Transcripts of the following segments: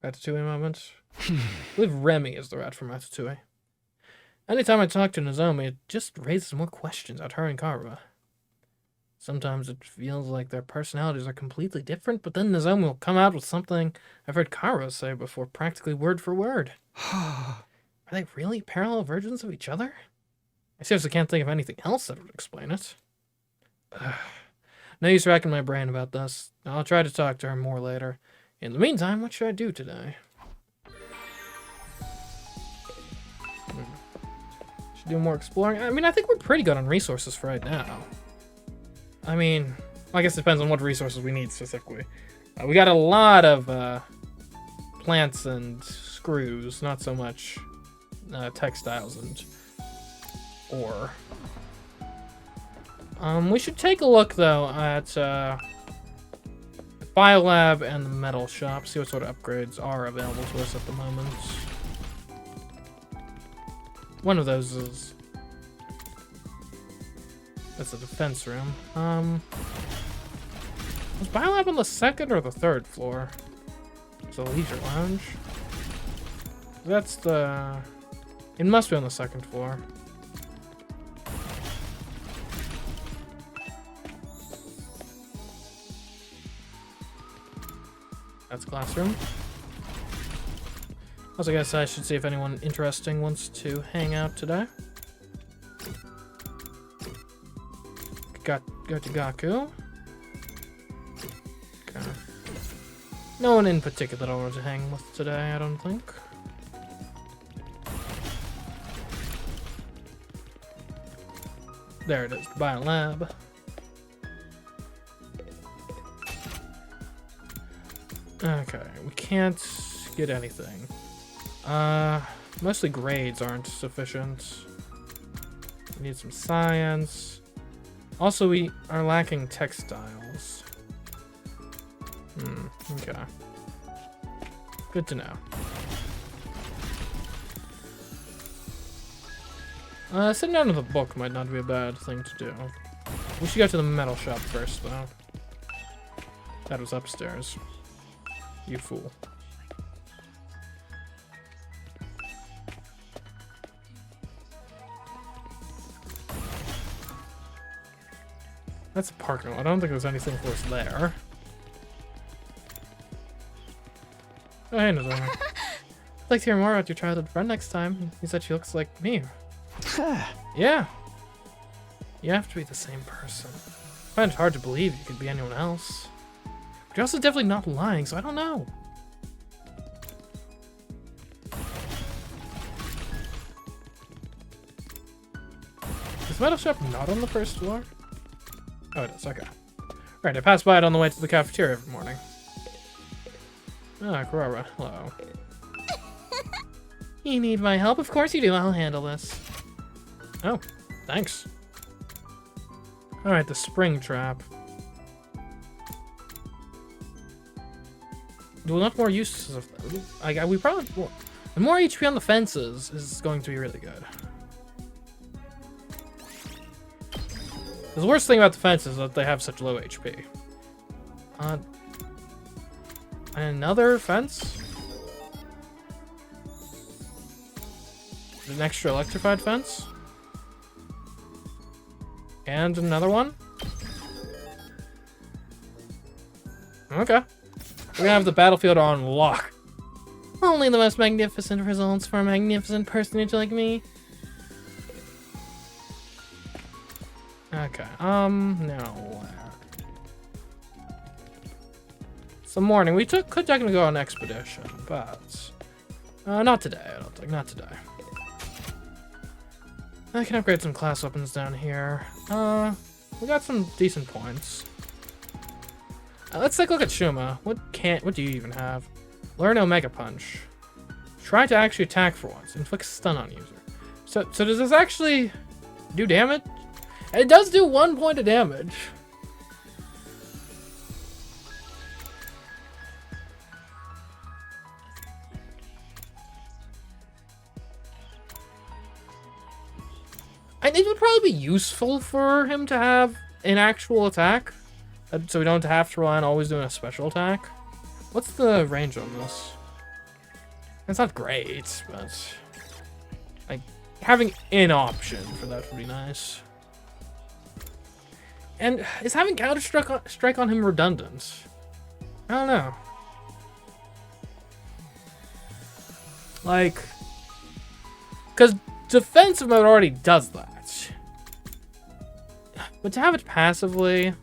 Ratatouille moment. I believe Remy is the rat from Ratatouille. Anytime I talk to Nozomi, it just raises more questions about her and Kara. Sometimes it feels like their personalities are completely different, but then Nozomi will come out with something I've heard Kara say before practically word for word. Are they really parallel versions of each other? I seriously can't think of anything else that would explain it. No use racking my brain about this. I'll try to talk to her more later. In the meantime, what should I do today? Should do more exploring. I mean, I think we're pretty good on resources for right now. I mean, I guess it depends on what resources we need specifically. We got a lot of plants and screws, not so much textiles and ore. We should take a look, though, at Biolab and the metal shop, see what sort of upgrades are available to us at the moment. One of those is... That's a defense room. Was Biolab on the second or the third floor? It's a leisure lounge. That's the... It must be on the second floor. That's classroom. Also, I guess I should see if anyone interesting wants to hang out today. Go to Gaku. Okay. No one in particular that I want to hang with today, I don't think. There it is, the Biolab. Okay, we can't get anything. Mostly grades aren't sufficient. We need some science. Also, we are lacking textiles. Okay. Good to know. Sitting down with a book might not be a bad thing to do. We should go to the metal shop first, though. That was upstairs. You fool. That's a parking lot. I don't think there's anything for us there. Oh, hey, Nozomi. I'd like to hear more about your childhood friend next time. He said she looks like me. Yeah. You have to be the same person. I find it hard to believe you could be anyone else. But you're also definitely not lying, so I don't know. Is the metal shop not on the first floor? Oh, it is. Okay. Alright, I pass by it on the way to the cafeteria every morning. Ah, Kurara. Hello. You need my help? Of course you do. I'll handle this. Oh, thanks. Alright, the spring trap. Do we want more uses of that? We probably... The more HP on the fences is going to be really good. The worst thing about the fences is that they have such low HP. Another fence? An extra electrified fence? And another one? Okay. We're gonna have the battlefield on lock. Only the most magnificent results for a magnificent personage like me. Okay, no. Some morning. We could technically go on an expedition, but not today, I don't think. Not today. I can upgrade some class weapons down here. We got some decent points. Let's take a look at Shuma. What do you even have? Learn Omega Punch. Try to actually attack for once. Inflict stun on user. So does this actually do damage? It does do 1 point of damage. And it would probably be useful for him to have an actual attack, so we don't have to rely on always doing a special attack. What's the range on this? It's not great, but like having an option for that would be nice. And is having counter strike on him redundant? I don't know. Like, because defensive mode already does that. But to have it passively,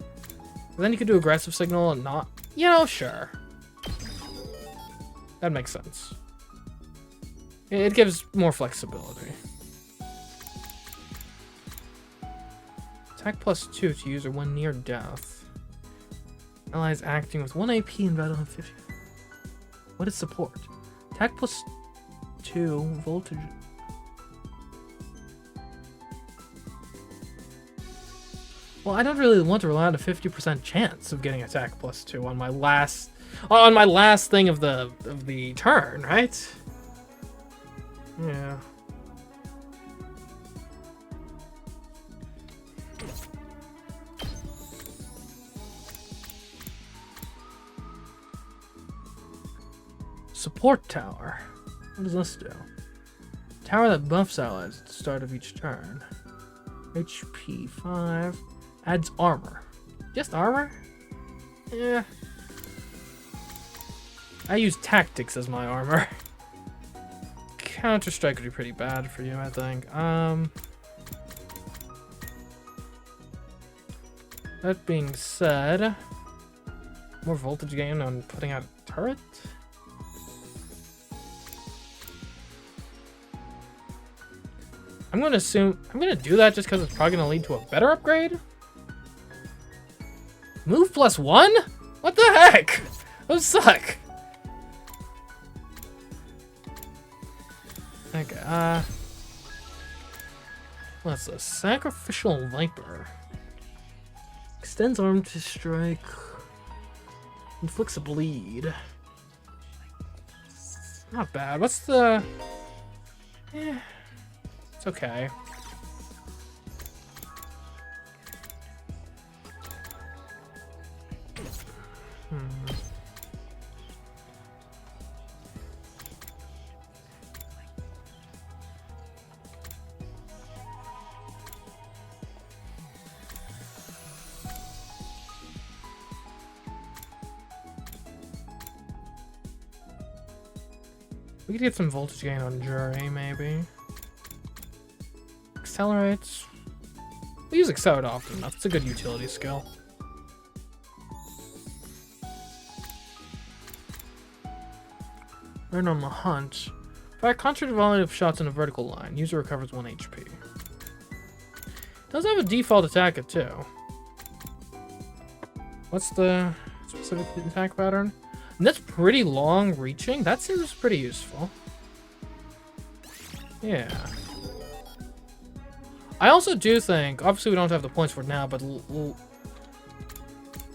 then you could do aggressive signal and not, you know, sure. That makes sense. It gives more flexibility. Attack +2 to user when near death. Allies acting with 1 AP in battle and 50. What is support? Attack +2 voltage. Well, I don't really want to rely on a 50% chance of getting attack +2 on my last thing of the turn, right? Yeah. Support tower. What does this do? Tower that buffs allies at the start of each turn. HP 5. Adds armor. Just armor? Yeah. I use tactics as my armor. Counter-Strike would be pretty bad for you, I think. That being said, more voltage gain on putting out a turret? I'm gonna assume I'm gonna do that just because it's probably gonna lead to a better upgrade. Move +1? What the heck? Those suck. Okay, what's this? Sacrificial Viper. Extends arm to strike. Inflicts a bleed. Not bad. What's the... it's okay. We could get some voltage gain on Jury, maybe. Accelerates. We use Accelerate often enough. It's a good utility skill. Learn on the hunt. Fire concentrated volume of shots in a vertical line. User recovers 1 HP. Does have a default attack at 2. What's the specific attack pattern? And that's pretty long reaching. That seems pretty useful. Yeah. I also do think, obviously we don't have the points for it now, but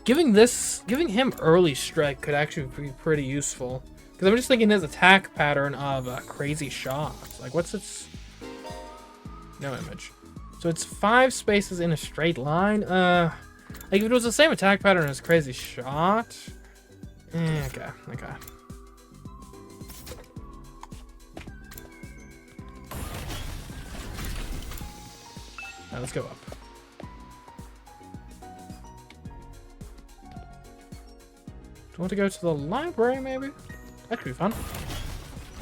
giving him early strike could actually be pretty useful. Because I'm just thinking his attack pattern of crazy shots. Like, what's its... No image. So it's 5 spaces in a straight line. Like, if it was the same attack pattern as crazy shot... okay. Alright, let's go up. Do you want to go to the library, maybe? That could be fun.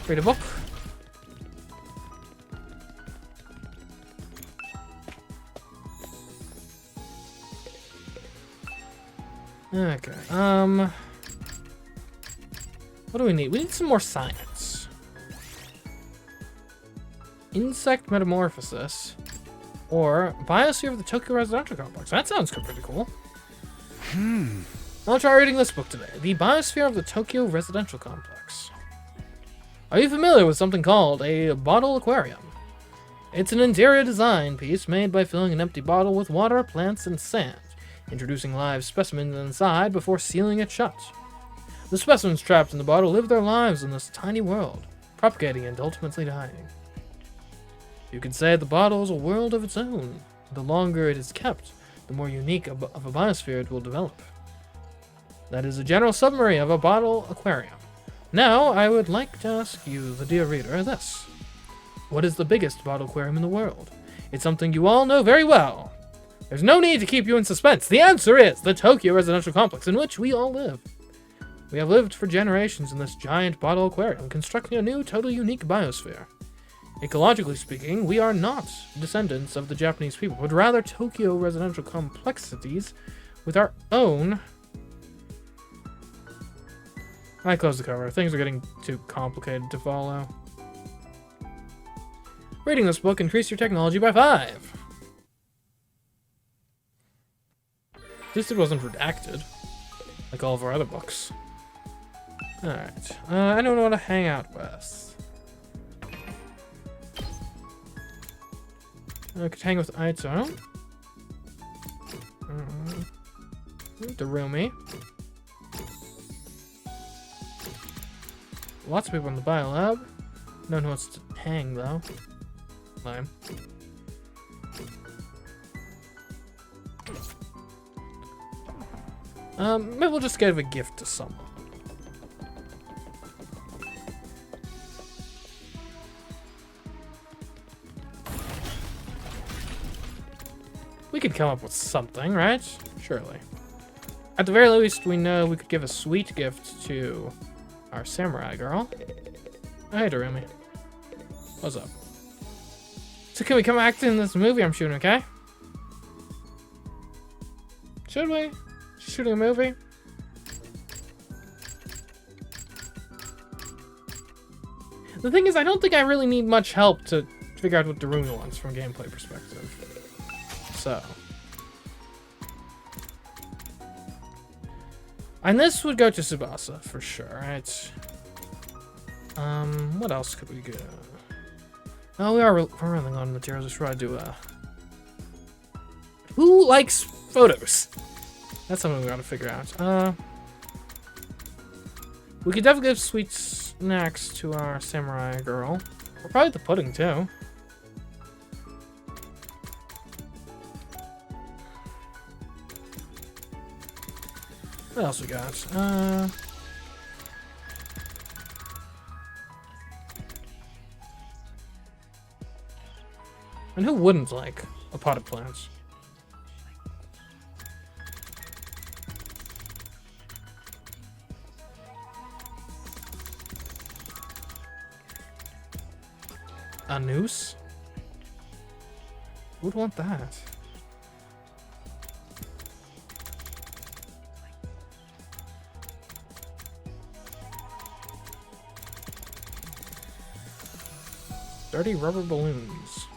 Read a book. Okay, what do we need? We need some more science. Insect metamorphosis. Or biosphere of the Tokyo Residential Complex. That sounds pretty cool. I'll try reading this book today. The Biosphere of the Tokyo Residential Complex. Are you familiar with something called a bottle aquarium? It's an interior design piece made by filling an empty bottle with water, plants, and sand, introducing live specimens inside before sealing it shut. The specimens trapped in the bottle live their lives in this tiny world, propagating and ultimately dying. You could say the bottle is a world of its own. The longer it is kept, the more unique of a biosphere it will develop. That is a general summary of a bottle aquarium. Now, I would like to ask you, the dear reader, this. What is the biggest bottle aquarium in the world? It's something you all know very well. There's no need to keep you in suspense. The answer is the Tokyo residential complex in which we all live. We have lived for generations in this giant bottle aquarium, constructing a new, totally unique biosphere. Ecologically speaking, we are not descendants of the Japanese people, but rather Tokyo residential complexities with our own... I close the cover. Things are getting too complicated to follow. Reading this book increased your technology by 5. At least it wasn't redacted, like all of our other books. Alright. I don't know what to hang out with. I could hang with Aito. Darumi. Lots of people in the biolab. No one wants to hang, though. Lame. Maybe we'll just give a gift to someone. We could come up with something, right? Surely. At the very least, we know we could give a sweet gift to our samurai girl. Oh, hey, Darumi. What's up? So can we come act in this movie I'm shooting, okay? Should we? Shooting a movie? The thing is, I don't think I really need much help to figure out what Darumi wants from a gameplay perspective. So. And this would go to Tsubasa, for sure, right? What else could we go? Oh, we're running on materials. We should probably do who likes photos? That's something we gotta figure out. We could definitely give sweet snacks to our samurai girl. Or probably the pudding, too. What else we got? And who wouldn't like a pot of plants? A noose? Who'd want that? Dirty rubber balloons.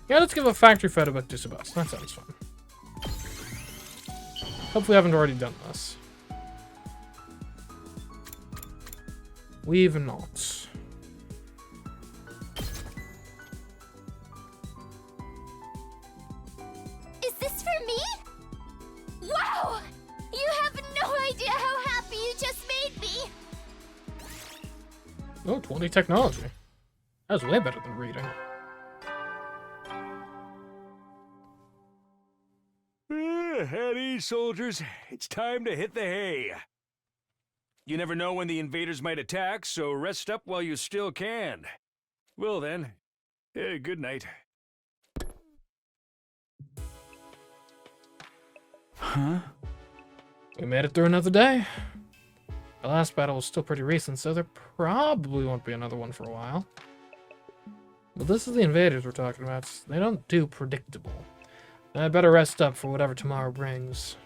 Yeah, let's give a factory photo book to Tsubasa. That sounds fun. Hope we haven't already done this. We've not. Is this for me? Wow! You have no idea how happy you just made me! Oh, 20 technology. That's way better than reading. At ease, soldiers. It's time to hit the hay. You never know when the invaders might attack, so rest up while you still can. Well then, good night. Huh? We made it through another day. The last battle was still pretty recent, so there probably won't be another one for a while. But this is the invaders we're talking about. They don't do predictable. I better rest up for whatever tomorrow brings.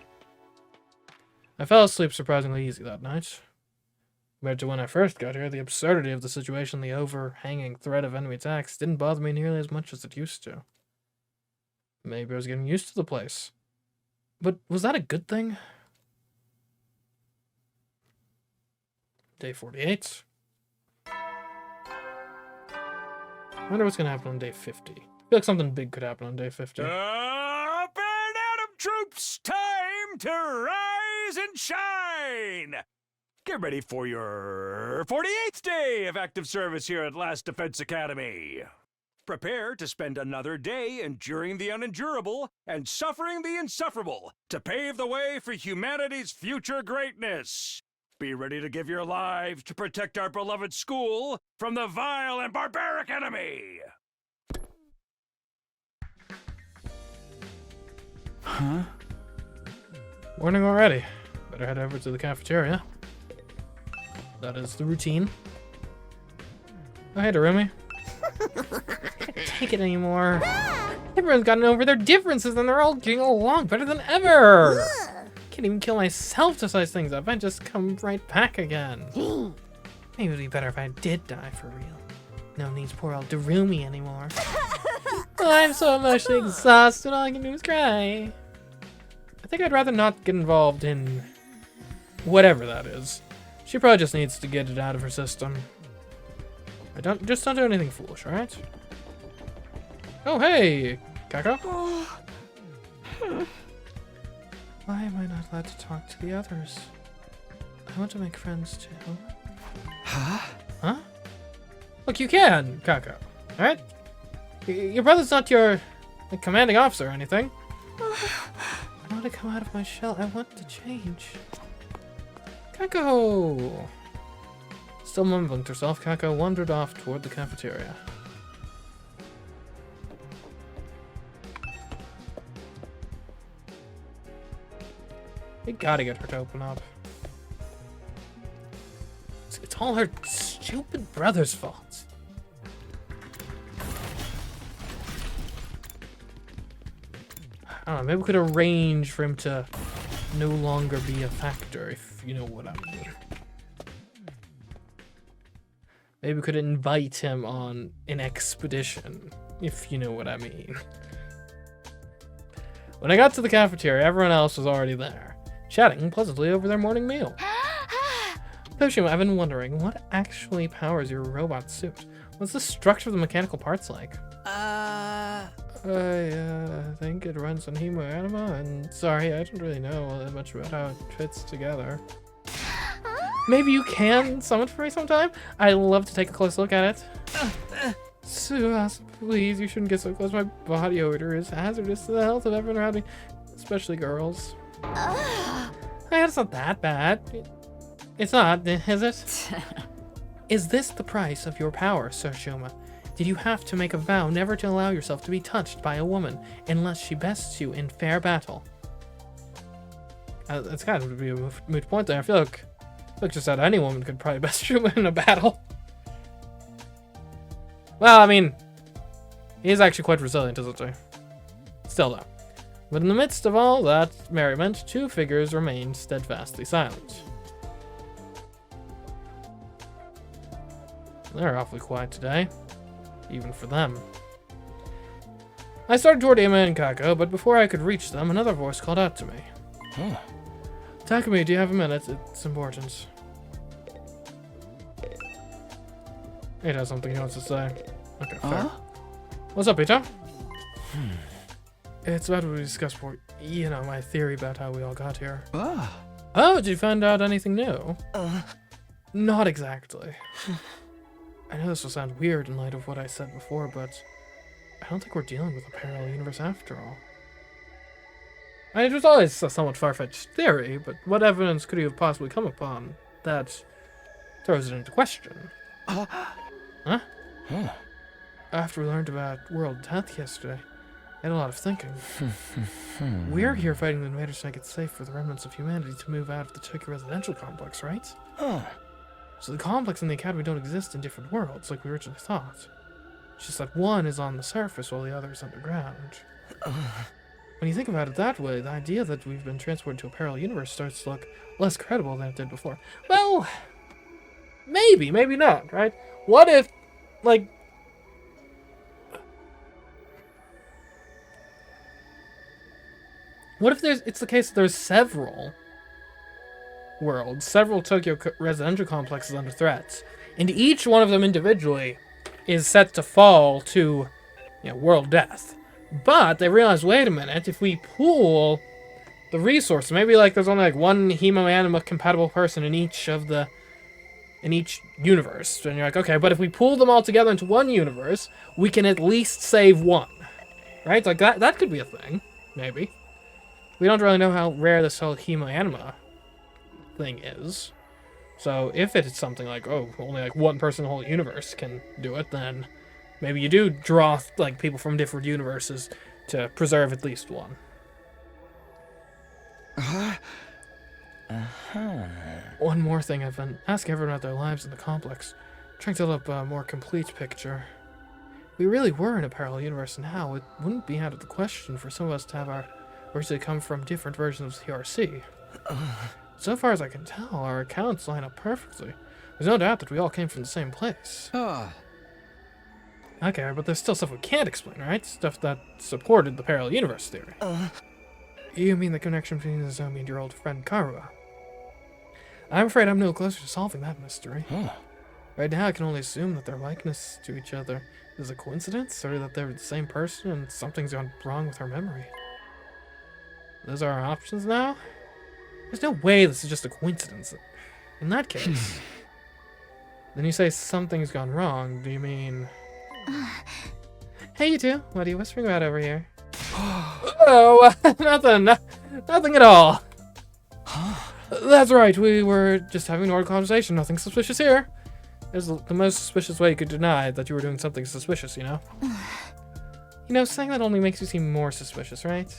I fell asleep surprisingly easy that night. Compared to when I first got here, the absurdity of the situation, the overhanging threat of enemy attacks, didn't bother me nearly as much as it used to. Maybe I was getting used to the place. But was that a good thing? Day 48. I wonder what's gonna happen on day 50. I feel like something big could happen on day 50. Up and out of troops! Time to rise and shine! Get ready for your 48th day of active service here at Last Defense Academy. prepare to spend another day enduring the unendurable and suffering the insufferable to pave the way for humanity's future greatness. Be ready to give your lives to protect our beloved school from the vile and barbaric enemy. Huh? Morning already. Better head over to the cafeteria. That is the routine. Oh, hey, Darumi. I can't take it anymore. Everyone's gotten over their differences and they're all getting along better than ever. Can't even kill myself to size things up. I just come right back again. Maybe it'd be better if I did die for real. No one needs poor old Darumi anymore. Oh, I'm so emotionally exhausted, all I can do is cry. I think I'd rather not get involved in whatever that is. She probably just needs to get it out of her system. Don't do anything foolish, alright? Oh, hey, Kako. Why am I not allowed to talk to the others? I want to make friends too. Huh? Huh? Look, you can, Kako. Alright? Your brother's not your commanding officer or anything. I want to come out of my shell. I want to change. Kako! Still mumbling to herself, Kako wandered off toward the cafeteria. We gotta get her to open up. It's all her stupid brother's fault. I don't know, maybe we could arrange for him to no longer be a factor, if you know what I mean. Maybe we could invite him on an expedition, if you know what I mean. When I got to the cafeteria, everyone else was already there, chatting pleasantly over their morning meal. Poshima, I've been wondering, what actually powers your robot suit? What's the structure of the mechanical parts like? I think it runs on hemoanima, and sorry, I don't really know that much about how it fits together. Maybe you can summon for me sometime? I'd love to take a close look at it. Suas, please, you shouldn't get so close. My body odor is hazardous to the health of everyone around me, especially girls. Hey, it's not that bad. It's not, is it? Is this the price of your power, Sir Shoma? Did you have to make a vow never to allow yourself to be touched by a woman unless she bests you in fair battle? That's kind of be a moot point there. I feel like just about any woman could probably best you in a battle. Well, I mean, he's actually quite resilient, isn't he? Still though. But in the midst of all that merriment, two figures remained steadfastly silent. They're awfully quiet today, even for them. I started toward Ima and Kako, but before I could reach them, another voice called out to me. Huh. Takumi, do you have a minute? It's important. It has something he wants to say. Okay, fair. What's up, Peter? It's about what we discussed before. You know, my theory about how we all got here. Oh, did you find out anything new? Not exactly. I know this will sound weird in light of what I said before, but I don't think we're dealing with a parallel universe after all. I mean, it was always a somewhat far-fetched theory, but what evidence could you have possibly come upon that throws it into question? Huh? After we learned about world death yesterday, I had a lot of thinking. We're here fighting the invaders to make it safe for the remnants of humanity to move out of the Tokyo residential complex, right? So the complex and the academy don't exist in different worlds like we originally thought. It's just that one is on the surface while the other is underground. When you think about it that way, the idea that we've been transported to a parallel universe starts to look less credible than it did before. Well, maybe, maybe not, right? What if, like... What if it's the case that there's several worlds, several Tokyo residential complexes under threat, and each one of them individually is set to fall to, world death. But they realize, wait a minute, if we pool the resources, maybe there's only one hemoanima compatible person in each of the in each universe. And you're like, okay, but if we pool them all together into one universe, we can at least save one. Right? Like, that could be a thing. Maybe. We don't really know how rare this whole hemoanima thing is. So if it's something like, oh, only like one person in the whole universe can do it, then maybe you do draw like people from different universes to preserve at least one. One more thing, I've been asking everyone about their lives in the complex, trying to develop a more complete picture. If we really were in a parallel universe now, it wouldn't be out of the question for some of us to have our originally come from different versions of CRC. So far as I can tell, our accounts line up perfectly. There's no doubt that we all came from the same place. Okay, but there's still stuff we can't explain, right? Stuff that supported the parallel universe theory. You mean the connection between Nozomi and your old friend Karua? I'm afraid I'm no closer to solving that mystery. Right now I can only assume that their likeness to each other is a coincidence, or that they're the same person and something's gone wrong with her memory. Those are our options now? There's no way this is just a coincidence. In that case, then you say something's gone wrong, do you mean... Hey you two, what are you whispering about over here? Oh, nothing at all. That's right, we were just having an ordinary conversation, nothing suspicious here. There's the most suspicious way you could deny that you were doing something suspicious, you know? You know, saying that only makes you seem more suspicious, right?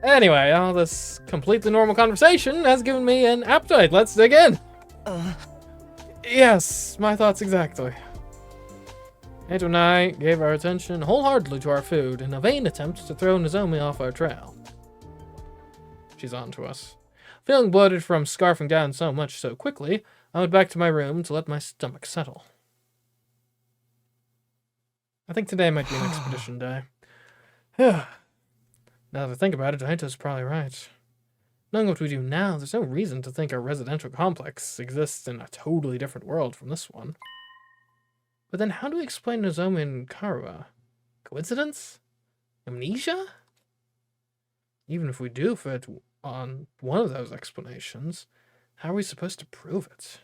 Anyway, all this completely normal conversation has given me an appetite. Let's dig in. Yes, my thoughts exactly. Nato and I gave our attention wholeheartedly to our food in a vain attempt to throw Nozomi off our trail. She's on to us. Feeling bloated from scarfing down so much so quickly, I went back to my room to let my stomach settle. I think today might be an expedition day. Now that I think about it, Aito's probably right. Knowing what we do now, there's no reason to think our residential complex exists in a totally different world from this one. But then how do we explain Nozomi and Karua? Coincidence? Amnesia? Even if we do fit on one of those explanations, how are we supposed to prove it?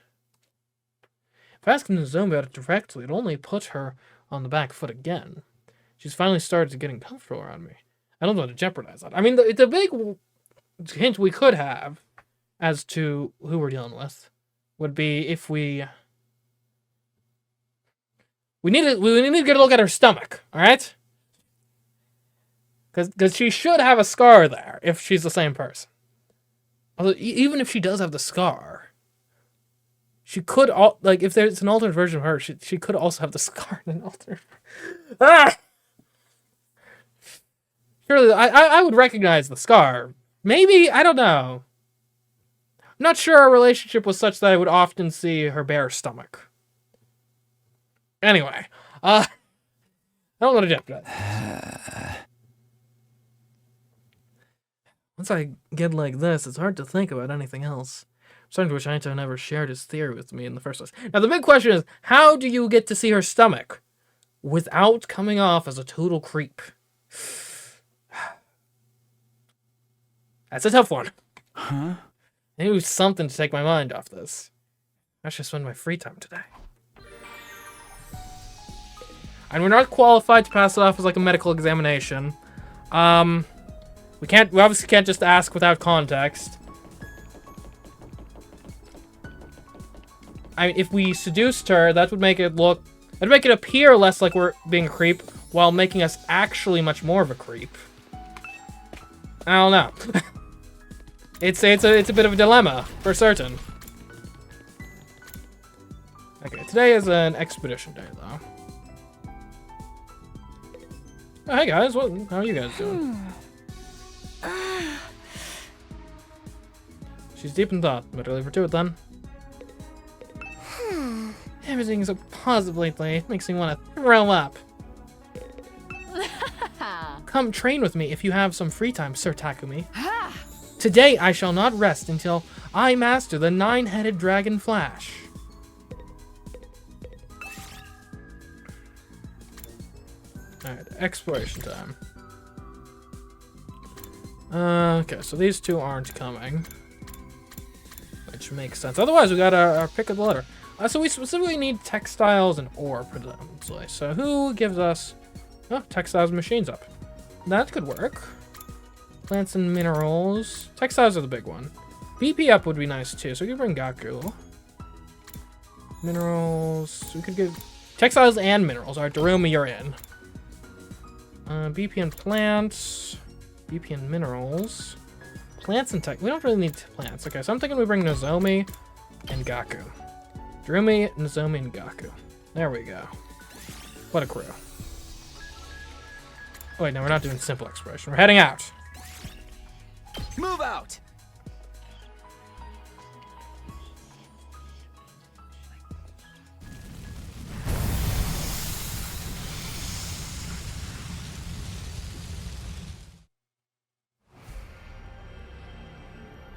If asking Nozomi about it directly, it'd only put her on the back foot again. She's finally started getting comfortable around me. I don't want to jeopardize that. I mean, the big hint we could have as to who we're dealing with would be if we need to get a look at her stomach, all right? Because she should have a scar there if she's the same person. Although even if she does have the scar, she could if there's an alternate version of her, she could also have the scar in an alternate. Surely, I would recognize the scar. Maybe, I don't know. I'm not sure our relationship was such that I would often see her bare stomach. Anyway, I don't want to jeopardize. Once I get like this, it's hard to think about anything else. I'm starting to wish Aito never shared his theory with me in the first place. Now, the big question is, how do you get to see her stomach without coming off as a total creep? That's a tough one. Maybe something to take my mind off this. I should spend my free time today. And we're not qualified to pass it off as like a medical examination. We obviously can't just ask without context. I mean, if we seduced her, that would make it appear less like we're being a creep, while making us actually much more of a creep. I don't know. It's a bit of a dilemma, for certain. Okay, today is an expedition day, though. Oh, hey guys, how are you guys doing? She's deep in thought. Better leave her to it then. Everything's so positive lately. It makes me want to throw up. Come train with me if you have some free time, Sir Takumi. Today I shall not rest until I master the 9-headed dragon flash. Alright, exploration time. Okay, so these two aren't coming. Which makes sense. Otherwise, we got our pick of the litter. So we specifically need textiles and ore predominantly. So who gives us textiles and machines up? That could work. Plants and minerals. Textiles are the big one. BP up would be nice too. So we could bring Gaku. Minerals. We could give textiles and minerals. All right, Darumi, you're in. BP and plants. BP and minerals. Plants and tech. We don't really need plants. Okay, so I'm thinking we bring Nozomi and Gaku. Darumi, Nozomi, and Gaku. There we go. What a crew. Oh, wait, no, we're not doing simple exploration. We're heading out. Move out!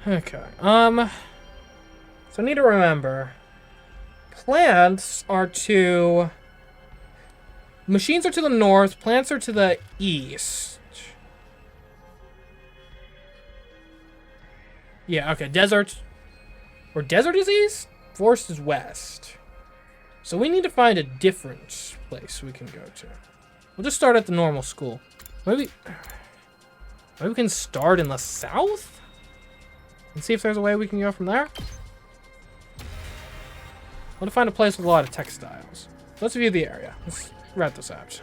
Okay, so I need to remember, plants are to, machines are to the north, plants are to the east. Yeah, okay, desert, or desert is east, forest is west. So we need to find a different place we can go to. We'll just start at the normal school. Maybe we can start in the south? And see if there's a way we can go from there. I want to find a place with a lot of textiles. Let's view the area. Let's rat this out. Is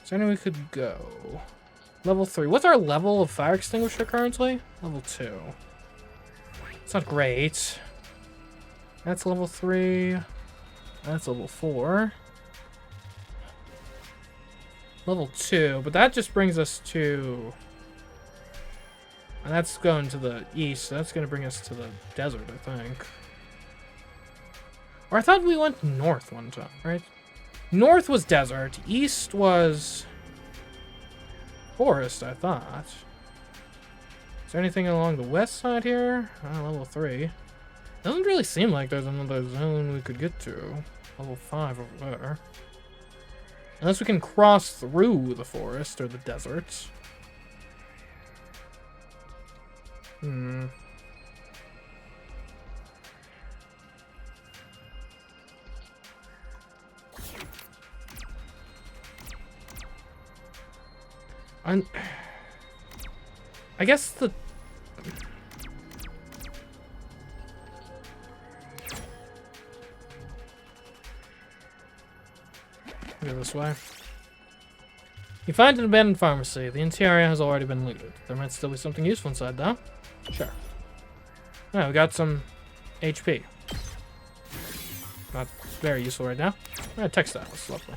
there anywhere we could go? Level 3. What's our level of fire extinguisher currently? Level 2. It's not great. That's level 3. That's level 4. Level 2. But that just brings us to... And that's going to the east. So that's going to bring us to the desert, I think. Or I thought we went north one time, right? North was desert. East was forest, I thought. Is there anything along the west side here? Level 3. Doesn't really seem like there's another zone we could get to. Level 5 over there. Unless we can cross through the forest or the desert. I guess the... Go this way. You find an abandoned pharmacy. The interior has already been looted. There might still be something useful inside, though. Sure. Yeah, we got some HP. Not very useful right now. Textiles, lovely.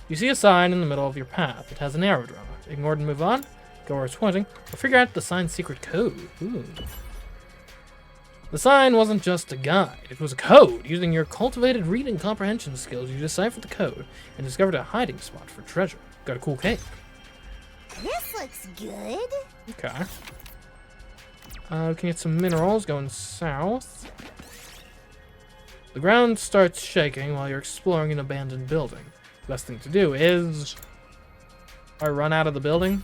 You see a sign in the middle of your path. It has an arrow drawn on it. Ignore it and move on. Go where it's pointing. Or figure out the sign's secret code. Ooh. The sign wasn't just a guide. It was a code. Using your cultivated reading comprehension skills, you deciphered the code and discovered a hiding spot for treasure. Got a cool cape. This looks good. Okay. We can get some minerals going south. The ground starts shaking while you're exploring an abandoned building. The best thing to do is... I run out of the building.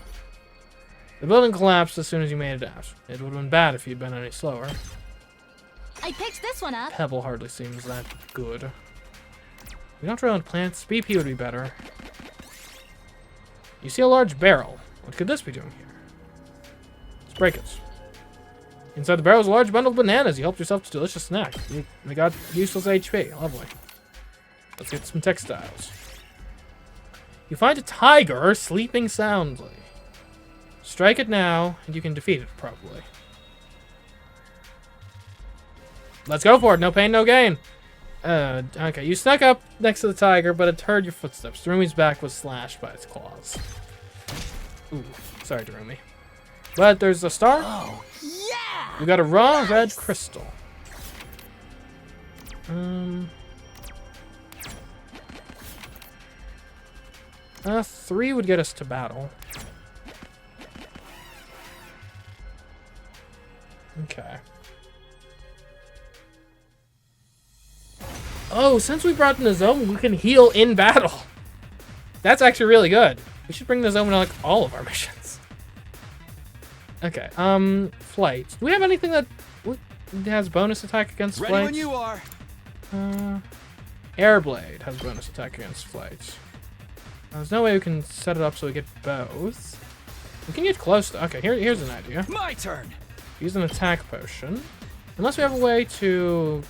The building collapsed as soon as you made it out. It would have been bad if you'd been any slower. I picked this one up. Pebble hardly seems that good. We don't really want plants. BP would be better. You see a large barrel. What could this be doing here? Let's break it. Inside the barrel is a large bundle of bananas. You helped yourself to a delicious snack. We got useless HP. Lovely. Let's get some textiles. You find a tiger sleeping soundly. Strike it now, and you can defeat it, probably. Let's go for it. No pain, no gain. Okay, you snuck up next to the tiger, but it heard your footsteps. Darumi's back was slashed by its claws. Ooh, sorry, Darumi. But there's a star. Oh, yeah! We got a raw red crystal. 3 would get us to battle. Okay. Oh, since we brought Nozomi, we can heal in battle. That's actually really good. We should bring Nozomi to like all of our missions. Okay, flight. Do we have anything that has bonus attack against Ready flight? when you are. Airblade has bonus attack against flight. There's no way we can set it up so we get both. We can get close to... Okay, here's an idea. My turn. Use an attack potion. Unless we have a way to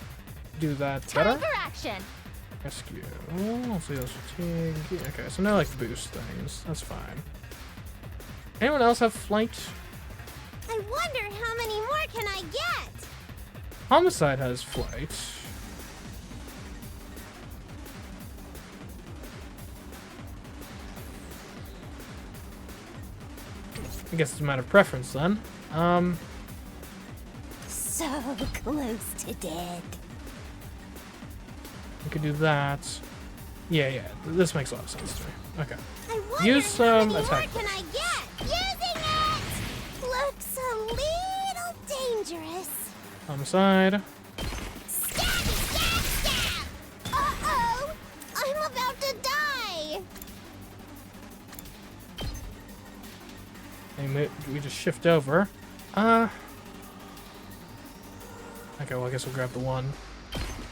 do that Time better. for action. Rescue. Let's see those fatigue. Okay, so no like boost things. That's fine. Anyone else have flight? I wonder how many more can I get? Homicide has flight. I guess it's a matter of preference then. So close to dead. We could do that. Yeah. This makes a lot of sense to me. Okay. I wonder Use some how many attack more can I get? Using it! Looks a little dangerous. Homicide. Stab! Uh-oh! I'm about to die! And we just shift over. Okay, well I guess we'll grab the one.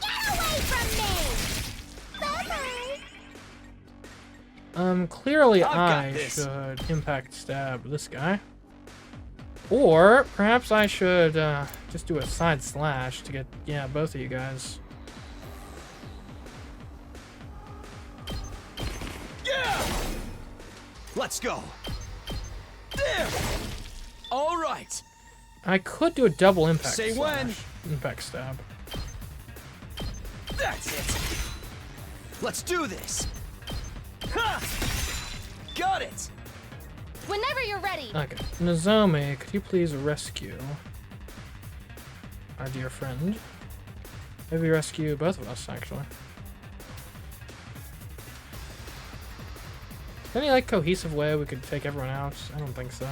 Get away from me! Bye-bye! Clearly I've got I this. should impact stab this guy. Or perhaps I should just do a side slash to get, yeah, both of you guys. Yeah. Let's go. There. All right. I could do a double impact Say slash. when. Impact stab. That's it. Let's do this. Ha! Got it. Whenever you're ready. Okay. Nozomi, could you please rescue our dear friend? Maybe rescue both of us, actually. Any, like, cohesive way we could take everyone out? I don't think so.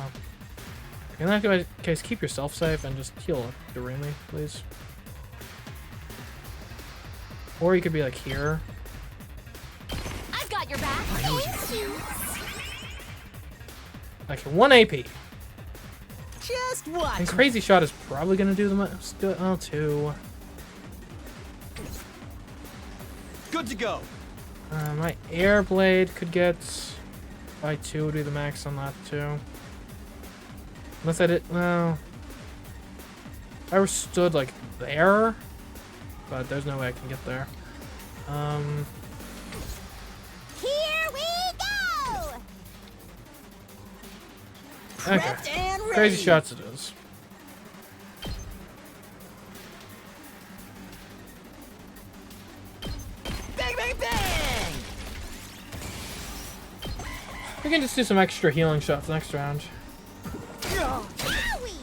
In that case, keep yourself safe and just heal Doremi, please. Or you could be, like, here. I've got your back. Thank you. Okay, 1 AP. Just watch. And Crazy Shot is probably going to do the most. Oh, 2. Good to go. My Air Blade could get by 2, do the max on that too. Unless I did, well, I stood like there, but there's no way I can get there. Here we go! Okay, Prepped and ready. Crazy Shots it is. Bang, bang, bang. We can just do some extra healing shots next round. Owie!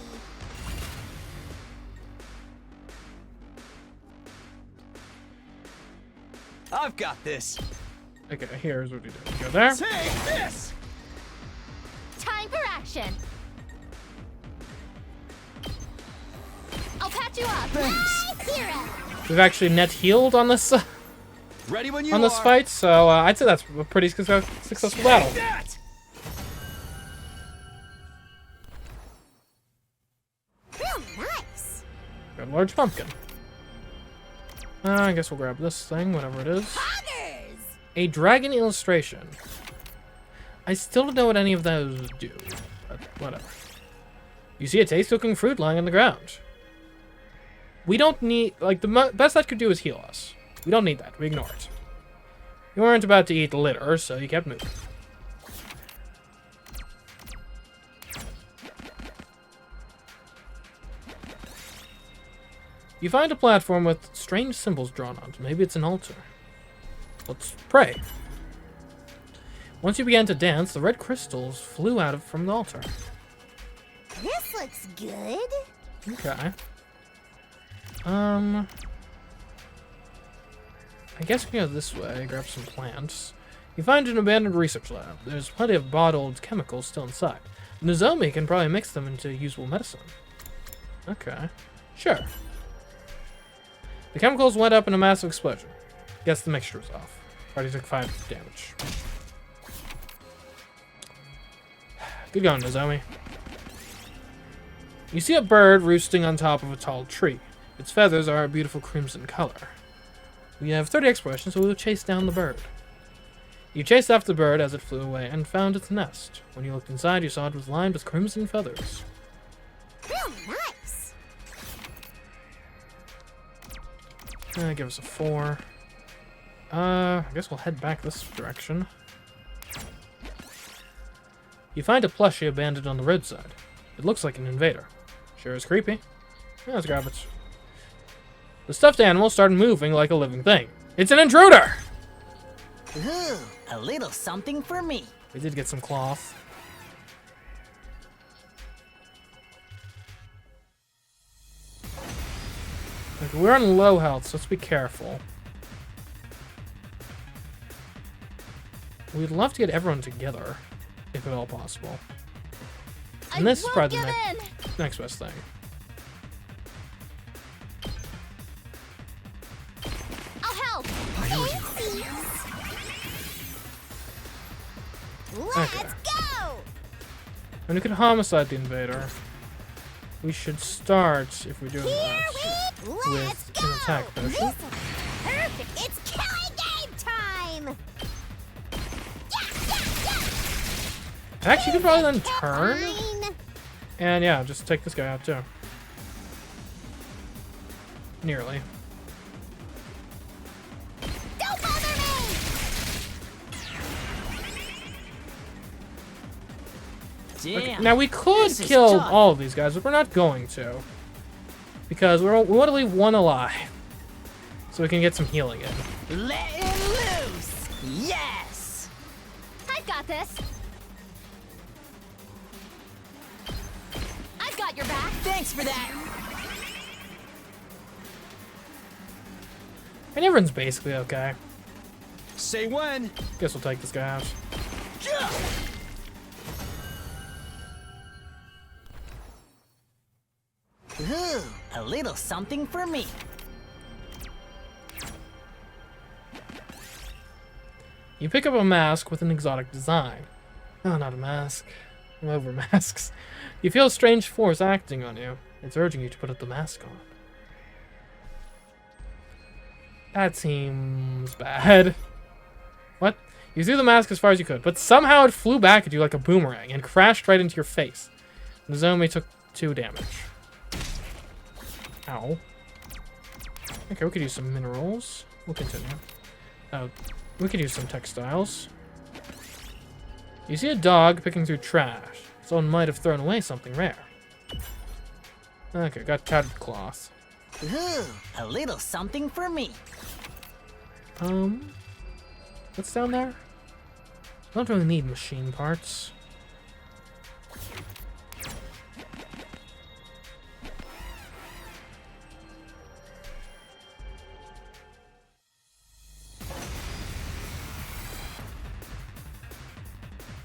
I've got this. Okay, here's what we do. We go there. Take this. Time for action. I'll patch you up. Thanks. My hero. We've actually net healed on this Ready when you on this are. fight, so I'd say that's a pretty successful battle. That. Real nice. Got a large pumpkin. I guess we'll grab this thing, whatever it is. Poggers! A dragon illustration. I still don't know what any of those do, but whatever. You see a taste-cooking fruit lying on the ground. We don't need, like, the best that could do is heal us. We don't need that. We ignore it. You weren't about to eat the litter, so you kept moving. You find a platform with strange symbols drawn on it. Maybe it's an altar. Let's pray. Once you began to dance, the red crystals flew out from the altar. This looks good. Okay. I guess we can go this way, grab some plants. You find an abandoned research lab. There's plenty of bottled chemicals still inside. Nozomi can probably mix them into usable medicine. Okay. Sure. The chemicals went up in a massive explosion. Guess the mixture was off. Already took 5 damage. Good going, Nozomi. You see a bird roosting on top of a tall tree. Its feathers are a beautiful crimson color. We have 30 explorations, so we will chase down the bird. You chased after the bird as it flew away and found its nest. When you looked inside, you saw it was lined with crimson feathers. Real nice. Give us a 4. I guess we'll head back this direction. You find a plushie abandoned on the roadside. It looks like an invader. Sure is creepy. Yeah, let's grab it. The stuffed animal started moving like a living thing. It's an intruder! Ooh, a little something for me. We did get some cloth. Like, we're on low health, so let's be careful. We'd love to get everyone together, if at all possible. And this is probably the next best thing. I'll help. Let's Okay. go. And we can homicide the invader. We should start, if we're doing that, Let's with go. an attack potion. This is perfect. It's killing game time. Actually, you could probably then turn. Fine. And yeah, just take this guy out too. Nearly. Don't bother me. Damn. Okay, now we could This is kill tough. all of these guys, but we're not going to. Because we want to leave one alive. So we can get some healing in. Let him loose. Yes. I've got this. I've got your back. Thanks for that. And everyone's basically okay. Say when. Guess we'll take this guy out. Yeah. Ooh, a little something for me. You pick up a mask with an exotic design. Oh, not a mask. I'm over masks. You feel a strange force acting on you. It's urging you to put the mask on. That seems bad. What? You threw the mask as far as you could, but somehow it flew back at you like a boomerang and crashed right into your face. Nozomi took 2 damage. Ow. Okay, we could use some minerals. We'll continue. Oh, we could use some textiles. You see a dog picking through trash. Someone might have thrown away something rare. Okay, got tattered cloth. Ooh, a little something for me. What's down there? I don't really need machine parts.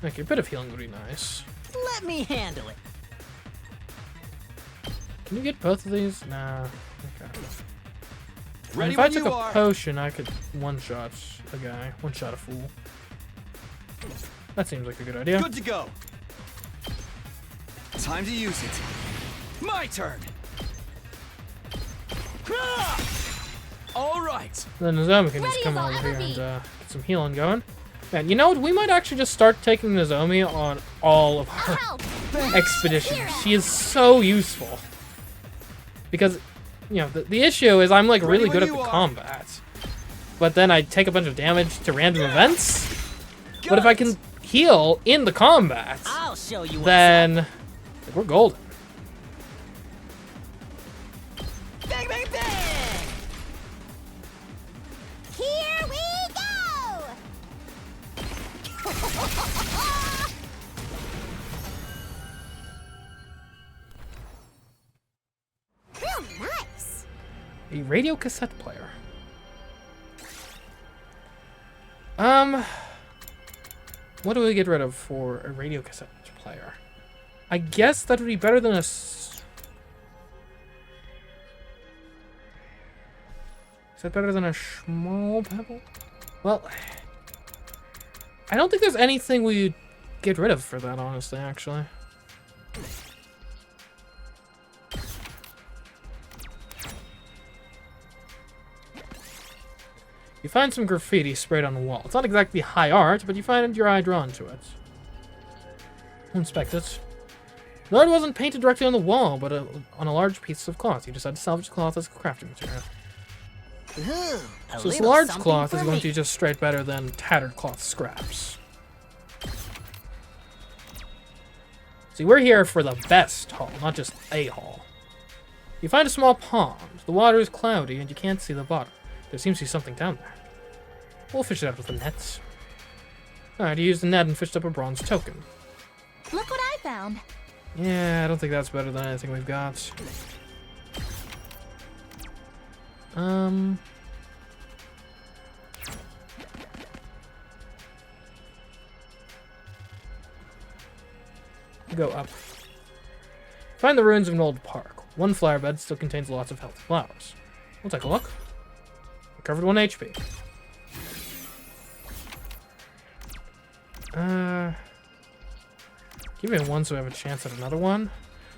Okay, a bit of healing would be nice. Let me handle it. Can you get both of these? Nah. Okay. Ready If I when took you a are. potion, I could one-shot a guy. One-shot a fool. That seems like a good idea. Good to go. Time to use it. My turn. Ah! All right. Then Nozomi can just Ready come as I'll over ever here and be. get some healing going. Man, you know what? We might actually just start taking Nozomi on all of our Help. expeditions. She is so useful. Because, you know, the issue is I'm like really Ready good at when the you are. combat. But then I take a bunch of damage to random events. But if I can heal in the combat, I'll show you what's then like, we're golden. Bang, bang, bang! Here we go. Real nice. A radio cassette player. What do we get rid of for a radio cassette player? I guess that would be better than a... Is that better than a small pebble? Well, I don't think there's anything we get rid of for that, honestly, actually. You find some graffiti sprayed on the wall. It's not exactly high art, but you find your eye drawn to it. We'll inspect it. The art wasn't painted directly on the wall, but on a large piece of cloth. You decided to salvage the cloth as a crafting material. Ooh, a So this little large something cloth for is going me. to be just straight better than tattered cloth scraps. See, we're here for the best haul, not just a haul. You find a small pond. The water is cloudy and you can't see the bottom. There seems to be something down there. We'll fish it out with the nets. Alright, you used the net and fished up a bronze token. Look what I found. Yeah, I don't think that's better than anything we've got. Go up. Find the ruins of an old park. One flower bed still contains lots of healthy flowers. We'll take a look. Recovered 1 HP. Give me one so we have a chance at another one.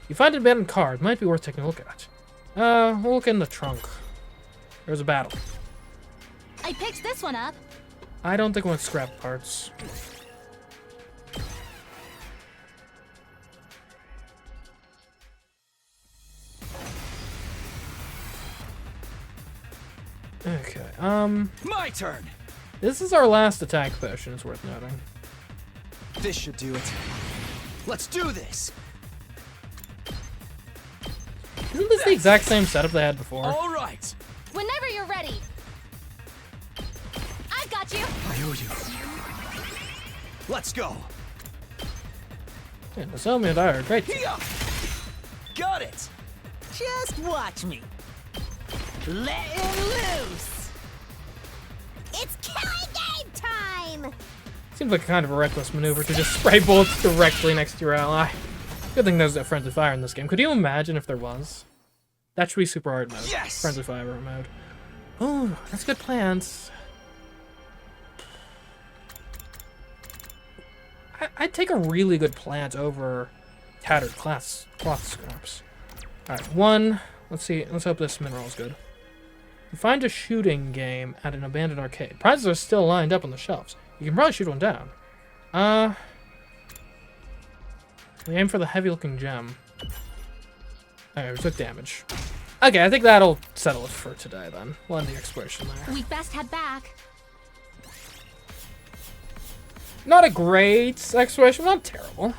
You find an abandoned car. It might be worth taking a look at. We'll look in the trunk. There's a battle. I picked this one up. I don't think I want scrap parts. Okay, My turn. this is our last attack potion, it's worth noting. This should do it. Let's do this. Isn't this the exact same setup they had before? All right. Whenever you're ready. I've got you. I owe you. Let's go. Yeah, Nozomi and I are great. Here. Got it. Just watch me. Let him loose. It's killing game time. Seems like kind of a reckless maneuver to just spray bullets directly next to your ally. Good thing there's no friendly fire in this game. Could you imagine if there was? That should be super hard mode. Yes! Friendly fire mode. Oh, that's good plans. I'd take a really good plant over tattered cloth scraps. Alright, one. Let's see. Let's hope this mineral is good. You find a shooting game at an abandoned arcade. Prizes are still lined up on the shelves. You can probably shoot one down. We aim for the heavy-looking gem. Okay, we took damage. Okay, I think that'll settle it for today, then. We'll end the exploration there. We'd best head back. Not a great exploration, not terrible.